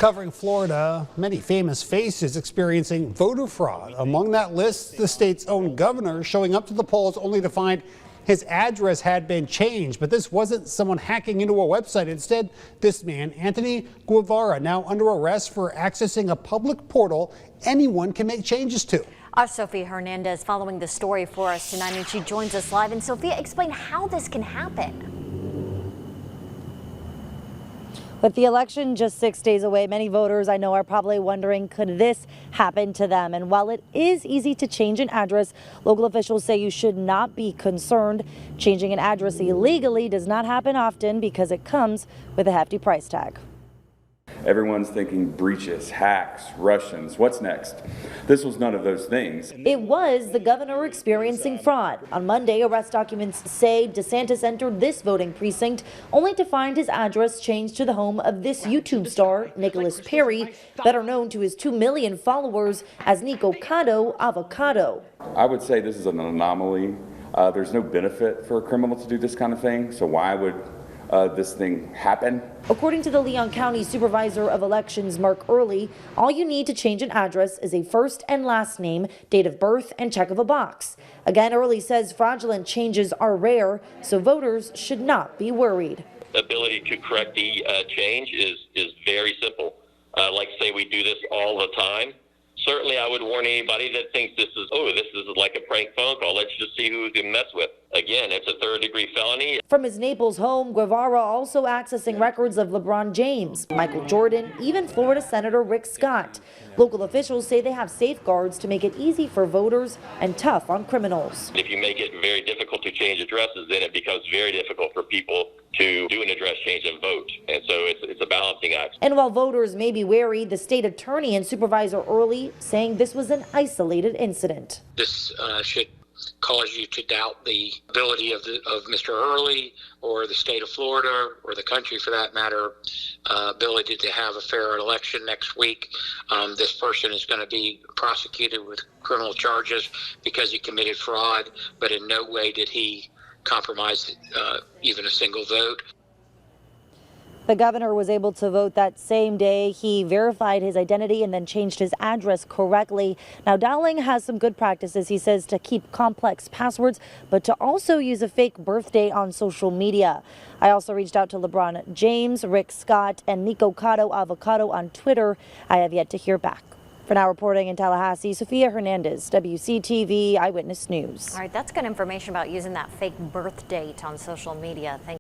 Covering Florida, many famous faces experiencing voter fraud. Among that list, the state's own governor showing up to the polls only to find his address had been changed. But this wasn't someone hacking into a website. Instead, this man, Anthony Guevara, now under arrest for accessing a public portal anyone can make changes to. Our Sophia Hernandez following the story for us tonight, and she joins us live. And Sophia, explain how this can happen. With the election just 6 days away, many voters I know are probably wondering, could this happen to them? And while it is easy to change an address, local officials say you should not be concerned. Changing an address illegally does not happen often because it comes with a hefty price tag. Everyone's thinking breaches, hacks, Russians. What's next? This was none of those things. It was the governor experiencing fraud. On Monday, arrest documents say DeSantis entered this voting precinct only to find his address changed to the home of this YouTube star, Nicholas Perry, better known to his 2 million followers as Nico Cotto Avocado. I would say this is an anomaly. There's no benefit for a criminal to do this kind of thing, so why would this thing happen? According to the Leon County Supervisor of Elections, Mark Early, all you need to change an address is a first and last name, date of birth, and check of a box. Again, Early says fraudulent changes are rare, so voters should not be worried. The ability to correct the change is very simple. Like say we do this all the time. Certainly, I would warn anybody that thinks this is like a prank phone call. Let's just see who we can mess with. Again, it's a third-degree felony. From his Naples home, Guevara also accessing records of LeBron James, Michael Jordan, even Florida Senator Rick Scott. Local officials say they have safeguards to make it easy for voters and tough on criminals. If you make it very difficult to change addresses, then it becomes very difficult for people to do an address change and vote. And so it's a balancing act. And while voters may be wary, the state attorney and Supervisor Early saying this was an isolated incident. This should cause you to doubt the ability of Mr. Early or the state of Florida or the country for that matter, ability to have a fair election next week. This person is going to be prosecuted with criminal charges because he committed fraud, but in no way did he compromise even a single vote. The governor was able to vote that same day. He verified his identity and then changed his address correctly. Now, Dowling has some good practices, he says, to keep complex passwords, but to also use a fake birthday on social media. I also reached out to LeBron James, Rick Scott, and Nico Cotto Avocado on Twitter. I have yet to hear back. For now, reporting in Tallahassee, Sophia Hernandez, WCTV Eyewitness News. All right, that's good information about using that fake birth date on social media. Thank you.